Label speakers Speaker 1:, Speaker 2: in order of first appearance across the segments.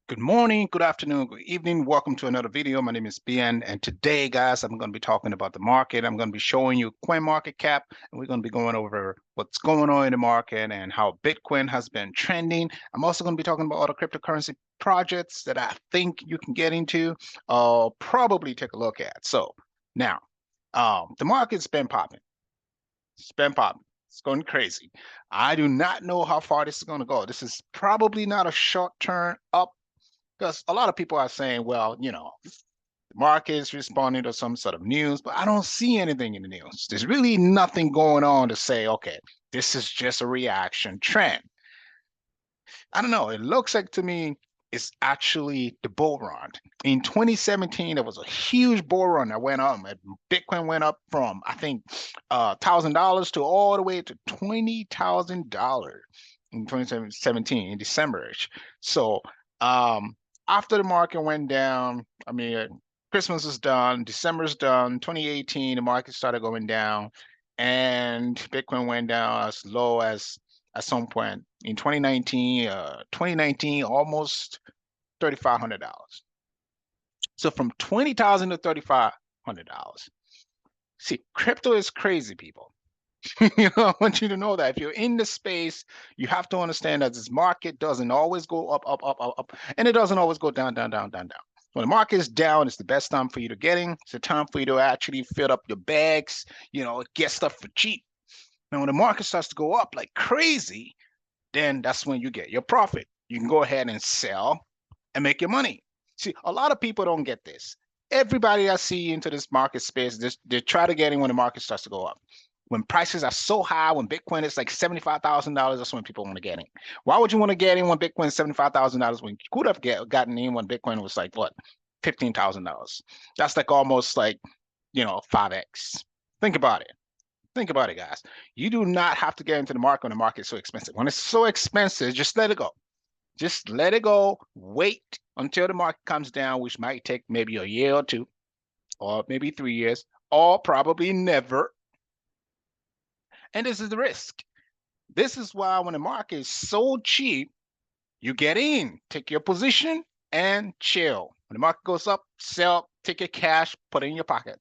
Speaker 1: Good morning, good afternoon, good evening. Welcome to another video. My name is BN, and today, guys, I'm going to be talking about the market. I'm going to be showing you CoinMarketCap, and we're going to be going over what's going on in the market and how Bitcoin has been trending. I'm also going to be talking about other cryptocurrency projects that I think you can get into, probably take a look at. So now, the market's been popping. It's been popping. It's going crazy. I do not know how far this is going to go. This is probably not a short term up because a lot of people are saying, well, the market is responding to some sort of news, but I don't see anything in the news. There's really nothing going on to say, okay, this is just a reaction trend. I don't know. It looks like to me it's actually the bull run. In 2017, there was a huge bull run that went up. Bitcoin went up from, I think, $1,000 to all the way to $20,000 in 2017 in December-ish. So after the market went down, I mean, Christmas is done, December's done, 2018, the market started going down, and Bitcoin went down as low as at some point in 2019, almost $3,500. So from 20,000 to $3,500. See, crypto is crazy, people. I want you to know that if you're in the space, you have to understand that this market doesn't always go up, up, up, up, up, and it doesn't always go down, down, down, down, down. When the market is down, it's the best time for you to get in. It's the time for you to actually fill up your bags, get stuff for cheap. Now, when the market starts to go up like crazy, then that's when you get your profit. You can go ahead and sell and make your money. See, a lot of people don't get this. Everybody I see into this market space, they try to get in when the market starts to go up. When prices are so high, when Bitcoin is like $75,000, that's when people want to get in. Why would you want to get in when Bitcoin is $75,000 when you could have gotten in when Bitcoin was like, what, $15,000? That's like almost like, 5x. Think about it. Think about it, guys. You do not have to get into the market when the market is so expensive. When it's so expensive, just let it go. Just let it go. Wait until the market comes down, which might take maybe a year or two, or maybe 3 years, or probably never. And this is the risk. This is why when the market is so cheap, you get in, take your position, and chill. When the market goes up, sell, take your cash, put it in your pocket.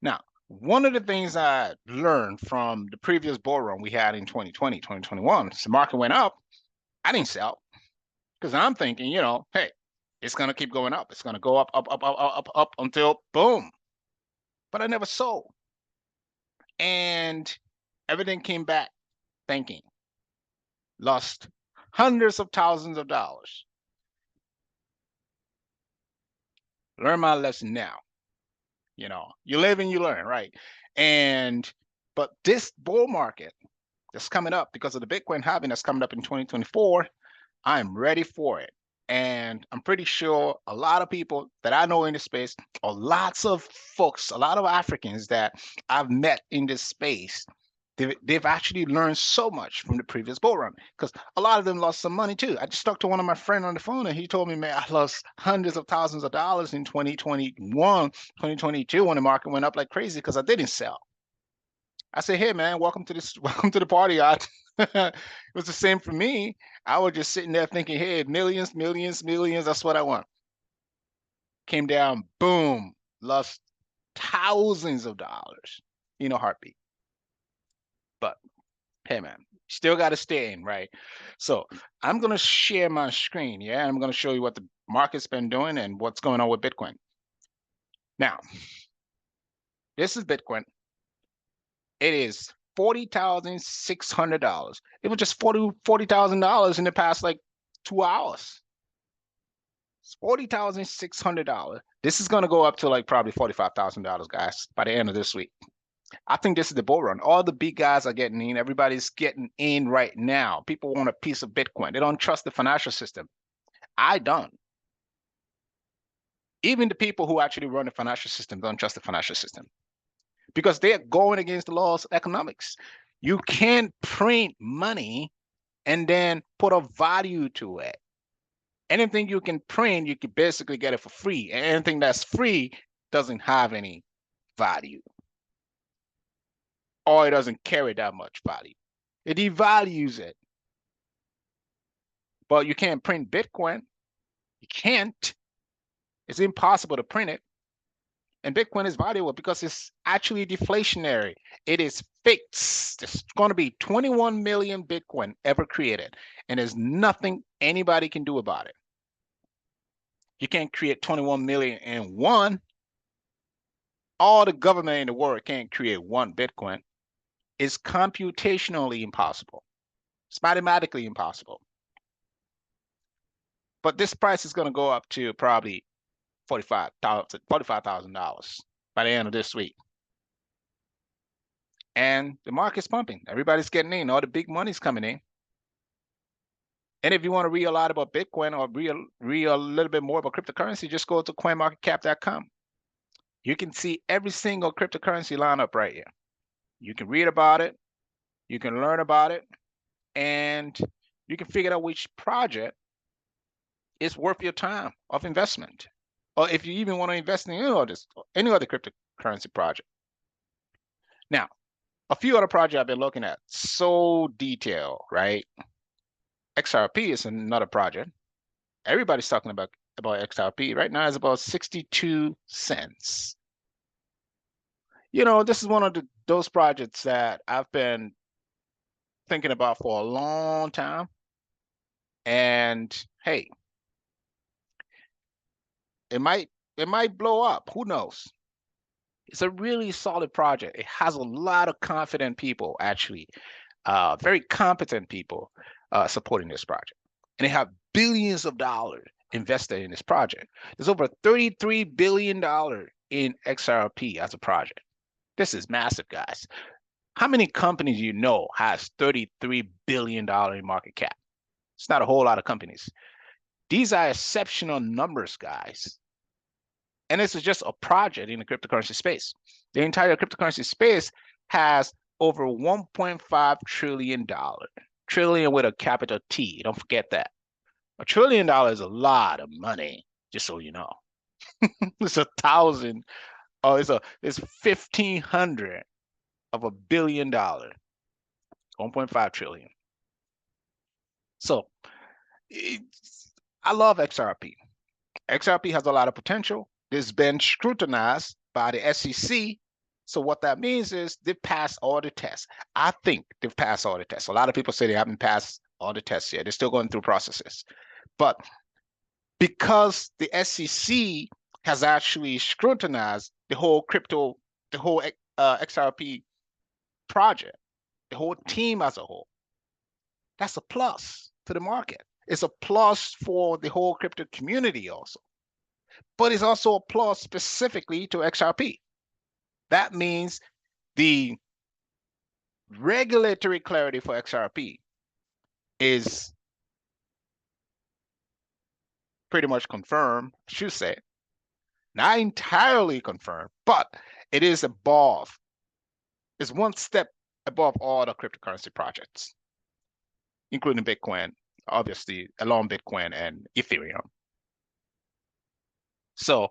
Speaker 1: Now, one of the things I learned from the previous bull run we had in 2020, 2021, the market went up, I didn't sell because I'm thinking, hey, it's going to keep going up. It's going to go up, up, up, up, up, up until boom. But I never sold. And everything came back thinking. Lost hundreds of thousands of dollars. Learn my lesson now. You live and you learn, right? But this bull market that's coming up because of the Bitcoin halving that's coming up in 2024, I'm ready for it. And I'm pretty sure a lot of people that I know in this space, or lots of folks, a lot of Africans that I've met in this space, they've actually learned so much from the previous bull run because a lot of them lost some money too. I just talked to one of my friends on the phone and he told me, man, I lost hundreds of thousands of dollars in 2021, 2022 when the market went up like crazy because I didn't sell. I said, hey man, welcome to the party. It was the same for me. I was just sitting there thinking, hey, millions, millions, millions, that's what I want. Came down, boom, lost thousands of dollars in a heartbeat. But hey man, still got to stay in, right? So I'm going to share my screen, yeah? I'm going to show you what the market's been doing and what's going on with Bitcoin. Now, this is Bitcoin. It is $40,600. It was just $40,000 in the past like 2 hours. It's $40,600. This is going to go up to like probably $45,000, guys, by the end of this week. I think this is the bull run. All the big guys are getting in. Everybody's getting in right now. People want a piece of Bitcoin. They don't trust the financial system. I don't. Even the people who actually run the financial system don't trust the financial system because they're going against the laws of economics. You can't print money and then put a value to it. Anything you can print, you can basically get it for free. And anything that's free doesn't have any value. Or it doesn't carry that much value. It devalues it. But you can't print Bitcoin. You can't. It's impossible to print it. And Bitcoin is valuable because it's actually deflationary. It is fixed. There's going to be 21 million Bitcoin ever created, and there's nothing anybody can do about it. You can't create 21 million in one. All the government in the world can't create one Bitcoin. It's computationally impossible. It's mathematically impossible. But this price is going to go up to probably $45,000 by the end of this week. And the market's pumping. Everybody's getting in. All the big money's coming in. And if you want to read a lot about Bitcoin or read a little bit more about cryptocurrency, just go to coinmarketcap.com. You can see every single cryptocurrency lineup right here. You can read about it. You can learn about it. And you can figure out which project is worth your time of investment. Or if you even want to invest in any other cryptocurrency project. Now, a few other projects I've been looking at, so detailed, right? XRP is another project. Everybody's talking about XRP. Right now it's about 62 cents. You know, this is one of those projects that I've been thinking about for a long time. And hey, it might blow up. Who knows? It's a really solid project. It has a lot of confident people, actually, very competent people supporting this project. And they have billions of dollars invested in this project. There's over $33 billion in XRP as a project. This is massive, guys. How many companies you know has $33 billion in market cap? It's not a whole lot of companies. These are exceptional numbers, guys. And this is just a project in the cryptocurrency space. The entire cryptocurrency space has over $1.5 trillion. Trillion with a capital T. Don't forget that. $1 trillion is a lot of money, just so you know. It's 1,000. Oh, it's 1,500 of $1 billion. 1.5 trillion. So I love XRP. XRP has a lot of potential. It's been scrutinized by the SEC. So what that means is they've passed all the tests. I think they've passed all the tests. A lot of people say they haven't passed all the tests yet. They're still going through processes. But because the SEC has actually scrutinized the whole XRP project, the whole team as a whole, that's a plus to the market. It's a plus for the whole crypto community also. But it's also a plus specifically to XRP. That means the regulatory clarity for XRP is pretty much confirmed, I should say. Not entirely confirmed, but it is above. It's one step above all the cryptocurrency projects, including Bitcoin, obviously, along Bitcoin and Ethereum. So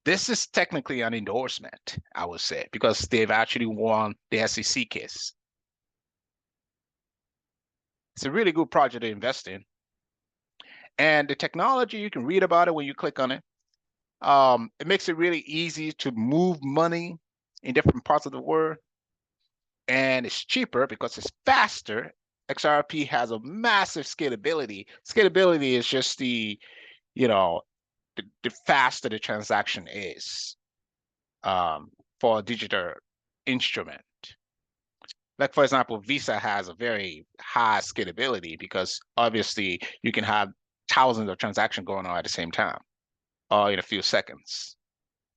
Speaker 1: this is technically an endorsement, I would say, because they've actually won the SEC case. It's a really good project to invest in. And the technology, you can read about it when you click on it. It makes it really easy to move money in different parts of the world. And it's cheaper because it's faster. XRP has a massive scalability. Scalability is just the faster the transaction is for a digital instrument. Like, for example, Visa has a very high scalability because obviously you can have thousands of transactions going on at the same time in a few seconds.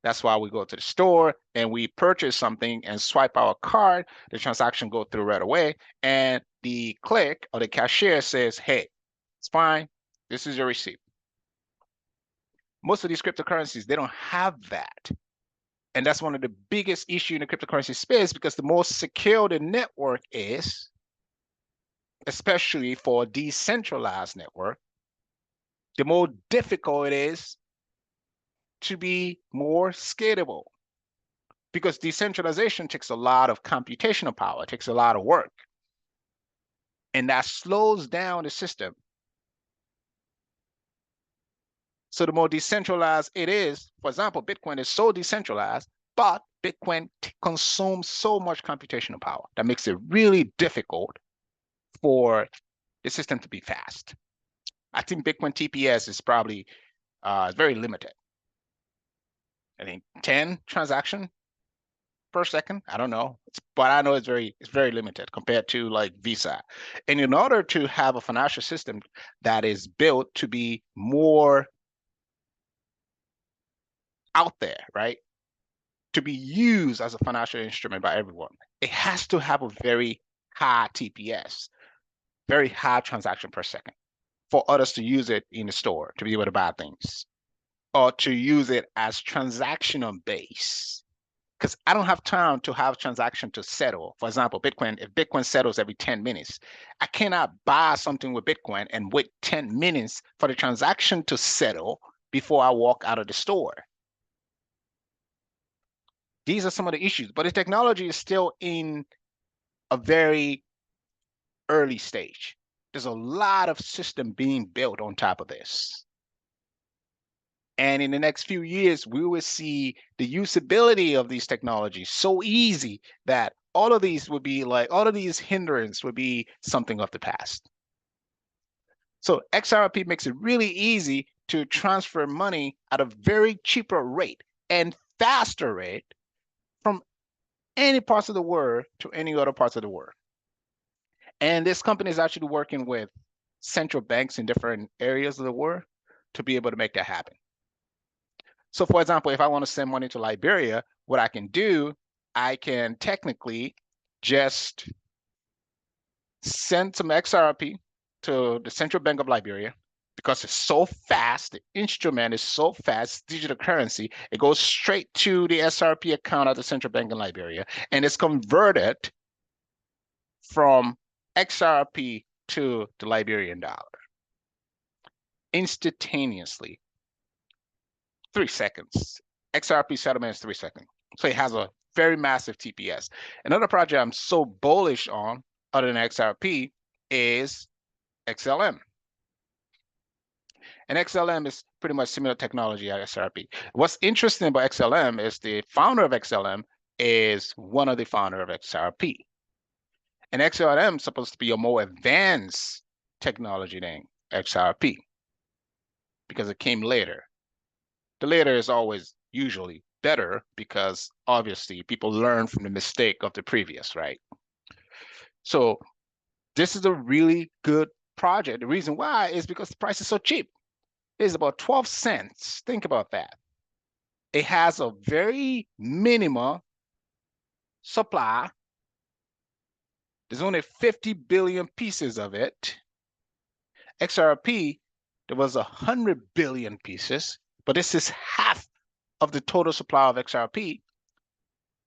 Speaker 1: That's why we go to the store and we purchase something and swipe our card, the transaction goes through right away, and the clerk or the cashier says, hey, it's fine, this is your receipt. Most of these cryptocurrencies, they don't have that. And that's one of the biggest issues in the cryptocurrency space, because the more secure the network is, especially for a decentralized network, the more difficult it is to be more scalable. Because decentralization takes a lot of computational power, it takes a lot of work. And that slows down the system. So the more decentralized it is, for example, Bitcoin is so decentralized, but Bitcoin consumes so much computational power that makes it really difficult for the system to be fast. I think Bitcoin TPS is probably very limited. I think 10 transactions per second. I don't know, but I know it's very limited compared to like Visa. And in order to have a financial system that is built to be more out there, right, to be used as a financial instrument by everyone, it has to have a very high TPS, very high transaction per second, for others to use it in the store to be able to buy things or to use it as transactional base. Because I don't have time to have transaction to settle. For example, Bitcoin, if Bitcoin settles every 10 minutes, I cannot buy something with Bitcoin and wait 10 minutes for the transaction to settle before I walk out of the store. These are some of the issues, but the technology is still in a very early stage. There's a lot of system being built on top of this. And in the next few years, we will see the usability of these technologies so easy that all of these would be like, all of these hindrances would be something of the past. So XRP makes it really easy to transfer money at a very cheaper rate and faster rate from any parts of the world to any other parts of the world. And this company is actually working with central banks in different areas of the world to be able to make that happen. So for example, if I want to send money to Liberia, what I can do, I can technically just send some XRP to the Central Bank of Liberia because it's so fast. The instrument is so fast, digital currency. It goes straight to the SRP account at the Central Bank in Liberia, and it's converted from XRP to the Liberian dollar instantaneously. 3 seconds. XRP settlement is 3 seconds. So it has a very massive TPS. Another project I'm so bullish on, other than XRP, is XLM. And XLM is pretty much similar technology as XRP. What's interesting about XLM is the founder of XLM is one of the founder of XRP. And XLM is supposed to be a more advanced technology than XRP because it came later. The later is always usually better because obviously people learn from the mistake of the previous, right? So this is a really good project. The reason why is because the price is so cheap. It's about 12 cents. Think about that. It has a very minimal supply. There's only 50 billion pieces of it. XRP, there was 100 billion pieces, but this is half of the total supply of XRP.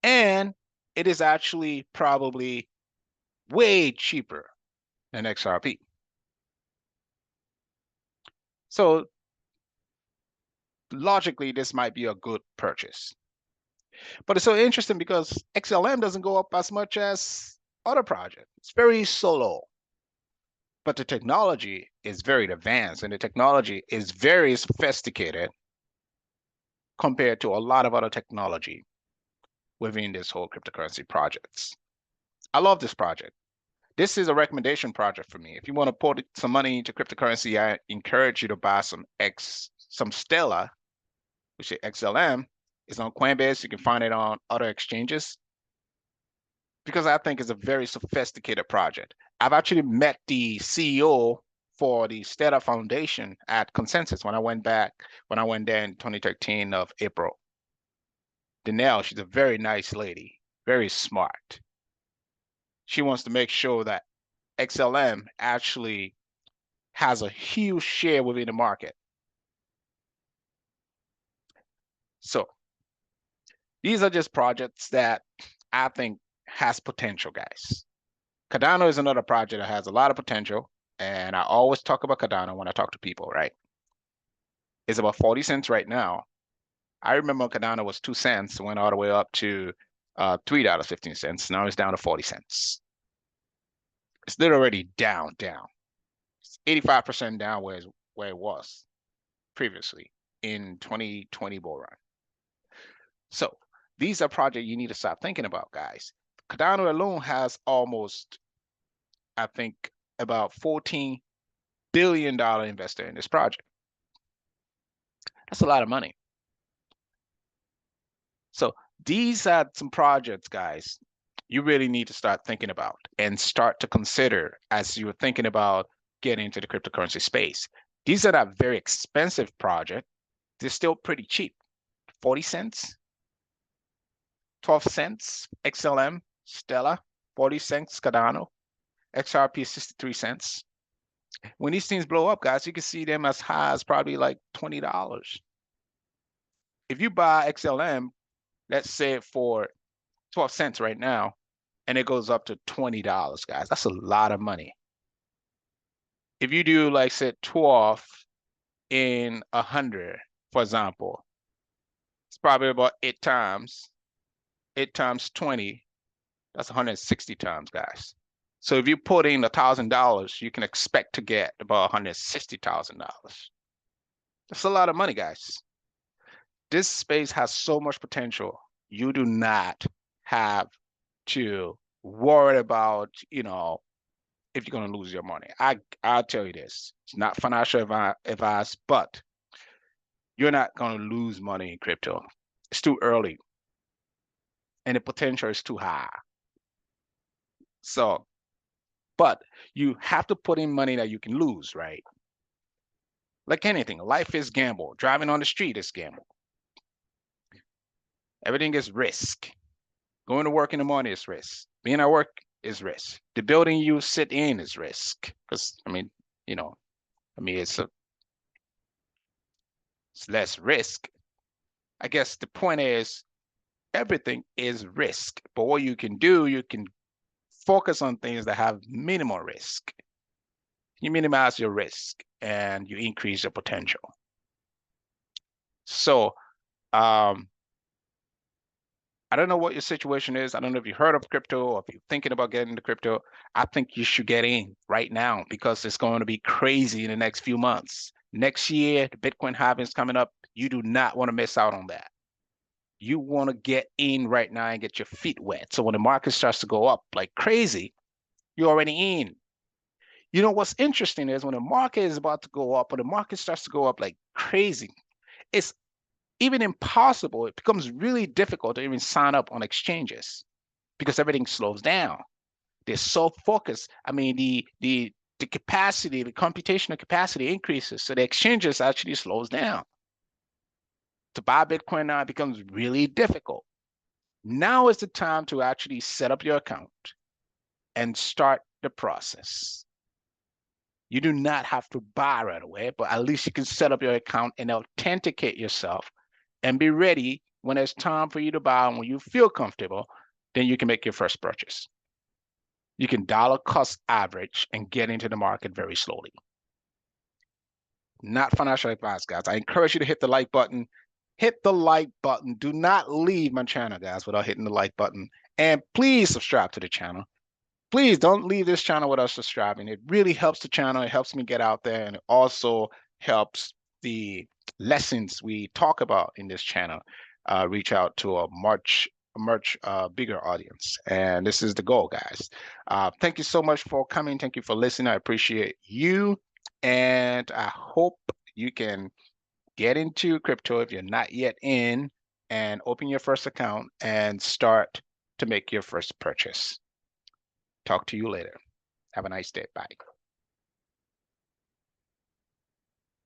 Speaker 1: And it is actually probably way cheaper than XRP. So logically, this might be a good purchase. But it's so interesting because XLM doesn't go up as much as other projects. It's very slow. But the technology is very advanced and the technology is very sophisticated compared to a lot of other technology within this whole cryptocurrency projects. I love this project. This is a recommendation project for me. If you want to put some money into cryptocurrency, I encourage you to buy some Stellar, which is XLM. It's on Coinbase. You can find it on other exchanges because I think it's a very sophisticated project. I've actually met the CEO for the Stellar Foundation at Consensus when I went there in 2013 of April. Danelle, she's a very nice lady, very smart. She wants to make sure that XLM actually has a huge share within the market. So these are just projects that I think has potential, guys. Cardano is another project that has a lot of potential, and I always talk about Cardano when I talk to people, right? It's about 40 cents right now. I remember Cardano was 2 cents, went all the way up to $3.15. Now it's down to 40 cents. It's literally down. It's 85% down where it was previously. in 2020 bull run. So these are projects you need to start thinking about, guys. Cardano alone has almost, I think, about $14 billion investor in this project. That's a lot of money. So these are some projects, guys, you really need to start thinking about and start to consider as you're thinking about getting into the cryptocurrency space. These are not very expensive projects. They're still pretty cheap. 40 cents, 12 cents, XLM, Stellar, 40 cents, Cardano, XRP 63 cents. When these things blow up, guys, you can see them as high as probably like $20. If you buy XLM, let's say for 12 cents right now, and it goes up to $20, guys, that's a lot of money. If you do, like, say, 12 in 100, for example, it's probably about 8 times. 8 times 20, that's 160 times, guys. So if you put in $1,000, you can expect to get about $160,000. That's a lot of money, guys. This space has so much potential. You do not have to worry about, if you're going to lose your money. I'll tell you this. It's not financial advice, but you're not going to lose money in crypto. It's too early. And the potential is too high. So, but you have to put in money that you can lose, right? Like anything, life is gamble. Driving on the street is gamble. Everything is risk. Going to work in the morning is risk. Being at work is risk. The building you sit in is risk. Because, it's less risk. I guess the point is everything is risk. But what you can do, you can focus on things that have minimal risk. You minimize your risk and you increase your potential. So, I don't know what your situation is. I don't know if you heard of crypto or if you're thinking about getting into crypto. I think you should get in right now because it's going to be crazy in the next few months. Next year, the Bitcoin halving is coming up. You do not want to miss out on that. You want to get in right now and get your feet wet. So when the market starts to go up like crazy, you're already in. You know what's interesting is when the market is about to go up or the market starts to go up like crazy, it's even impossible. It becomes really difficult to even sign up on exchanges because everything slows down. They're so focused. I mean, the capacity, the computational capacity increases, so the exchanges actually slows down. To buy Bitcoin now becomes really difficult. Now is the time to actually set up your account and start the process. You do not have to buy right away, but at least you can set up your account and authenticate yourself and be ready when it's time for you to buy. And when you feel comfortable, then you can make your first purchase. You can dollar cost average and get into the market very slowly. Not financial advice, guys. I encourage you to hit the like button. Hit the like button. Do not leave my channel, guys, without hitting the like button. And please subscribe to the channel. Please don't leave this channel without subscribing. It really helps the channel. It helps me get out there, and it also helps the lessons we talk about in this channel reach out to a much bigger audience. And this is the goal, guys. Thank you so much for coming. Thank you for listening. I appreciate you. And I hope you can get into crypto if you're not yet in and open your first account and start to make your first purchase. Talk to you later. Have a nice day. Bye.